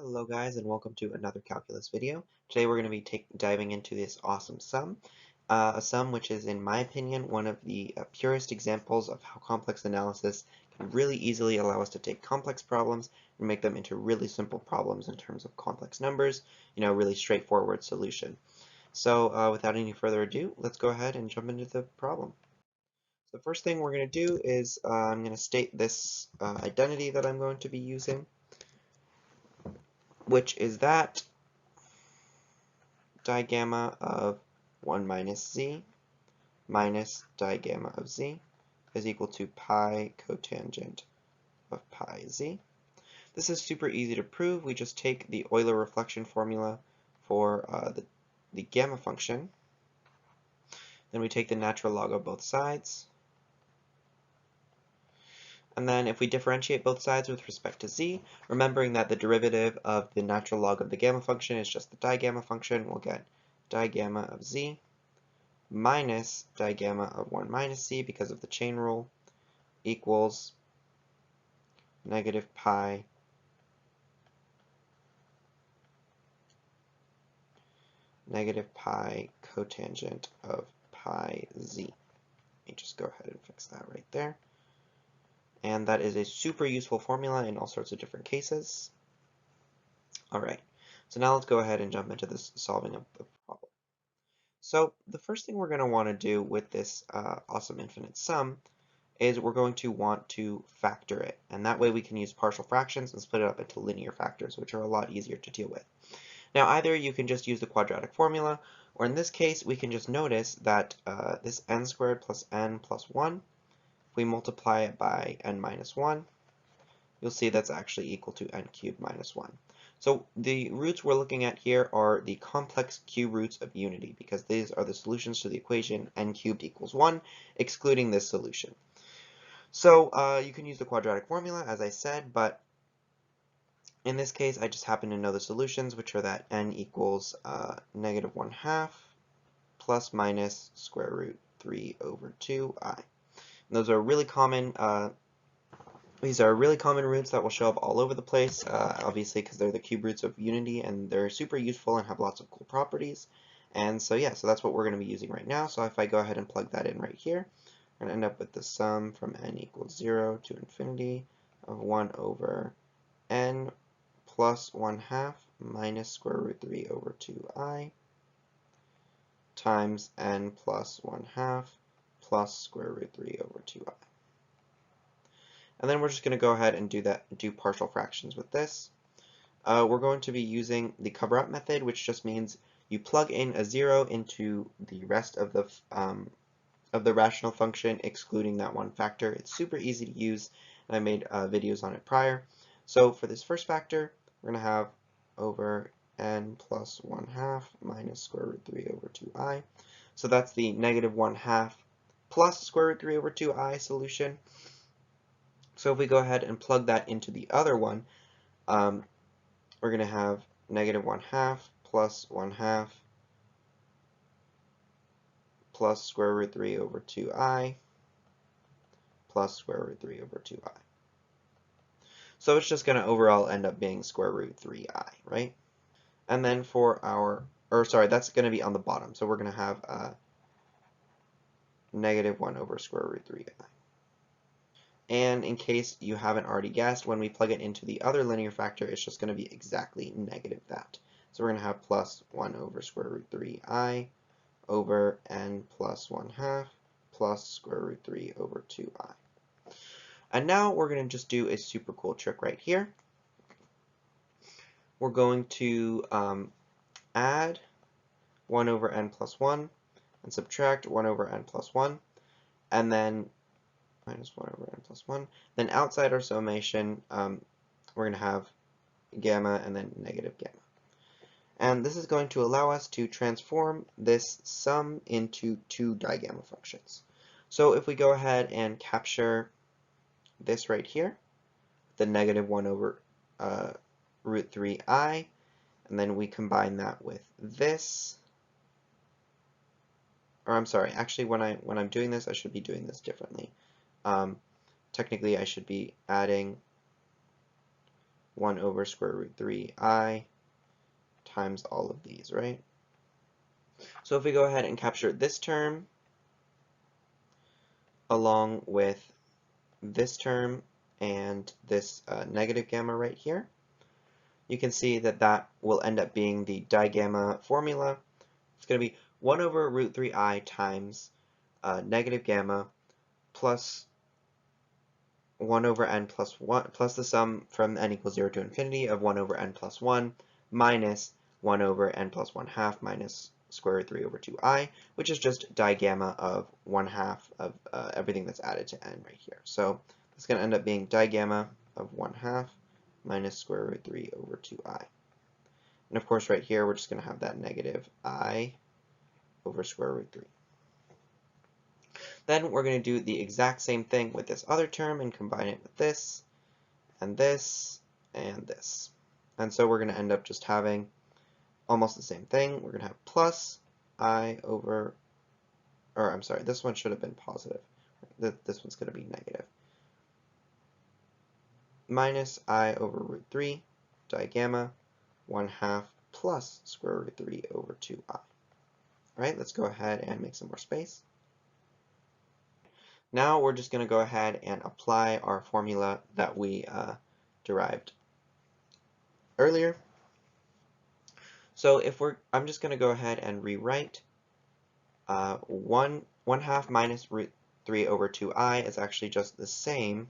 Hello guys, and welcome to another calculus video. Today we're going to be diving into this awesome sum, a sum which is, in my opinion, one of the purest examples of how complex analysis can really easily allow us to take complex problems and make them into really simple problems in terms of complex numbers, really straightforward solution. So without any further ado, let's go ahead and jump into the problem. So the first thing we're going to do is I'm going to state this identity that I'm going to be using, which is that digamma of 1 minus z minus digamma of z is equal to pi cotangent of pi z. This is super easy to prove. We just take the Euler reflection formula for the gamma function. Then we take the natural log of both sides. And then if we differentiate both sides with respect to z, remembering that the derivative of the natural log of the gamma function is just the digamma function, we'll get digamma of z minus digamma of 1 minus z because of the chain rule equals negative pi cotangent of pi z. Let me just go ahead and fix that right there. And that is a super useful formula in all sorts of different cases. Alright, so now let's go ahead and jump into this solving of the problem. So the first thing we're going to want to do with this awesome infinite sum is we're going to want to factor it. And that way we can use partial fractions and split it up into linear factors, which are a lot easier to deal with. Now either you can just use the quadratic formula, or in this case we can just notice that this n squared plus n plus 1, if we multiply it by n minus 1, you'll see that's actually equal to n cubed minus 1. So the roots we're looking at here are the complex cube roots of unity, because these are the solutions to the equation n cubed equals 1, excluding this solution. So you can use the quadratic formula, as I said, but in this case I just happen to know the solutions, which are that n equals negative 1/2 plus minus square root 3 over 2i. Those are really common. These are really common roots that will show up all over the place, obviously because they're the cube roots of unity, and they're super useful and have lots of cool properties. And so yeah, so that's what we're going to be using right now. So if I go ahead and plug that in right here, we're going to end up with the sum from n equals 0 to infinity of 1 over n plus 1/2 minus square root 3 over 2i times n plus 1/2 plus square root 3 over 2i. And then we're just going to go ahead and do partial fractions with this. We're going to be using the cover-up method, which just means you plug in a 0 into the rest of the rational function, excluding that one factor. It's super easy to use, and I made videos on it prior. So for this first factor, we're going to have over n plus 1/2 minus square root 3 over 2i. So that's the negative 1/2 plus square root 3 over 2i solution. So if we go ahead and plug that into the other one, we're going to have negative 1/2 plus 1/2 plus square root 3 over 2i plus square root 3 over 2i. So it's just going to overall end up being square root 3i, right? And then for that's going to be on the bottom. So we're going to have negative 1 over square root 3i. And in case you haven't already guessed, when we plug it into the other linear factor, it's just going to be exactly negative that. So we're going to have plus 1 over square root 3i over n plus 1/2 plus square root 3 over 2i. And now we're going to just do a super cool trick right here. We're going to add 1 over n plus 1 and subtract 1 over n plus 1, and then minus 1 over n plus 1. Then outside our summation, we're going to have gamma and then negative gamma. And this is going to allow us to transform this sum into two digamma functions. So if we go ahead and capture this right here, the negative 1 over root 3i, and then we combine that with this, or I'm sorry, actually when I'm doing this, I should be doing this differently. Technically I should be adding 1 over square root 3i times all of these, right? So if we go ahead and capture this term along with this term and this negative gamma right here, you can see that that will end up being the digamma formula. It's going to be 1 over root 3i times negative gamma plus 1 over n plus 1 plus the sum from n equals 0 to infinity of 1 over n plus 1 minus 1 over n plus 1 half minus square root 3 over 2i, which is just digamma of 1 half of everything that's added to n right here. So it's going to end up being digamma of 1 half minus square root 3 over 2i. And of course right here we're just going to have that negative I over square root 3. Then we're going to do the exact same thing with this other term and combine it with this, and this, and this. And so we're going to end up just having almost the same thing. We're going to have plus I over, or I'm sorry, this one should have been positive. This one's going to be negative. Minus I over root 3, digamma, 1 half plus square root 3 over 2i. All right, let's go ahead and make some more space. Now we're just going to go ahead and apply our formula that we derived earlier. So if I'm just going to go ahead and rewrite 1 half minus root 3 over 2i is actually just the same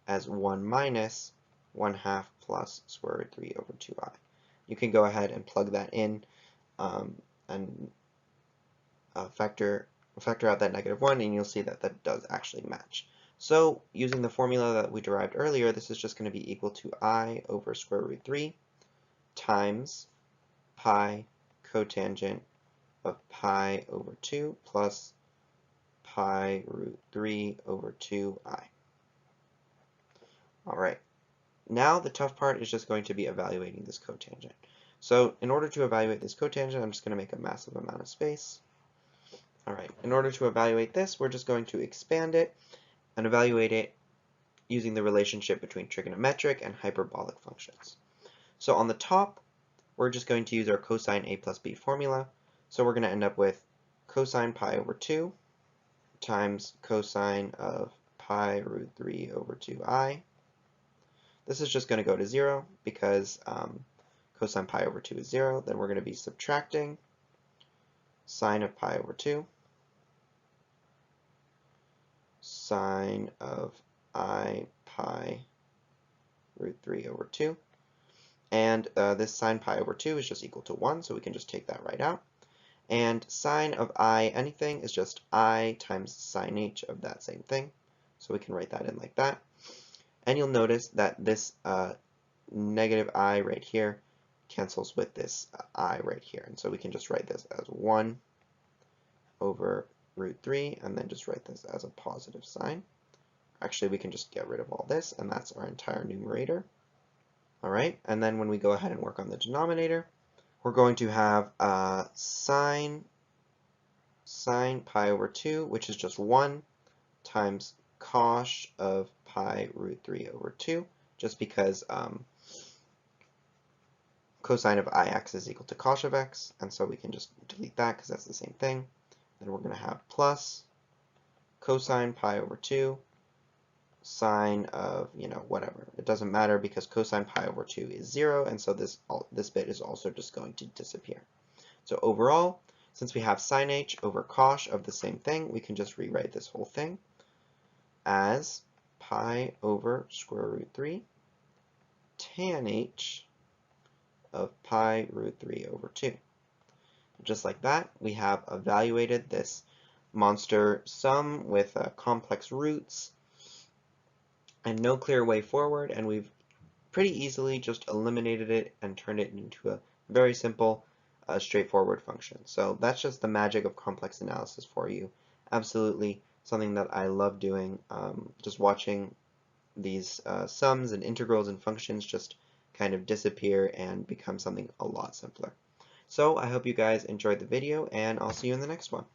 as 1 minus 1 half plus square root 3 over 2i. You can go ahead and plug that in and factor out that negative 1, and you'll see that that does actually match. So using the formula that we derived earlier, this is just going to be equal to I over square root 3 times pi cotangent of pi over 2 plus pi root 3 over 2i. All right. Now the tough part is just going to be evaluating this cotangent. So in order to evaluate this cotangent, I'm just going to make a massive amount of space. All right, in order to evaluate this, we're just going to expand it and evaluate it using the relationship between trigonometric and hyperbolic functions. So on the top, we're just going to use our cosine a plus b formula. So we're going to end up with cosine pi over 2 times cosine of pi root 3 over 2i. This is just going to go to 0 because cosine pi over 2 is 0. Then we're going to be subtracting sine of pi over 2, sine of I pi root 3 over 2. And this sine pi over 2 is just equal to 1, so we can just take that right out. And sine of I anything is just I times sine h of that same thing. So we can write that in like that. And you'll notice that this negative I right here cancels with this I right here. And so we can just write this as 1 over root 3, and then just write this as a positive sign. Actually, we can just get rid of all this, and that's our entire numerator. All right, and then when we go ahead and work on the denominator, we're going to have sine pi over 2, which is just 1, times cosh of pi root 3 over 2, just because cosine of ix is equal to cosh of x, and so we can just delete that because that's the same thing. Then we're going to have plus cosine pi over 2, sine of, whatever. It doesn't matter because cosine pi over 2 is 0, and so this bit is also just going to disappear. So overall, since we have sine h over cosh of the same thing, we can just rewrite this whole thing as pi over square root 3 tan h of pi root 3 over 2. Just like that, we have evaluated this monster sum with complex roots and no clear way forward, and we've pretty easily just eliminated it and turned it into a very simple, straightforward function. So that's just the magic of complex analysis for you. Absolutely something that I love doing, just watching these sums and integrals and functions just kind of disappear and become something a lot simpler. So I hope you guys enjoyed the video, and I'll see you in the next one.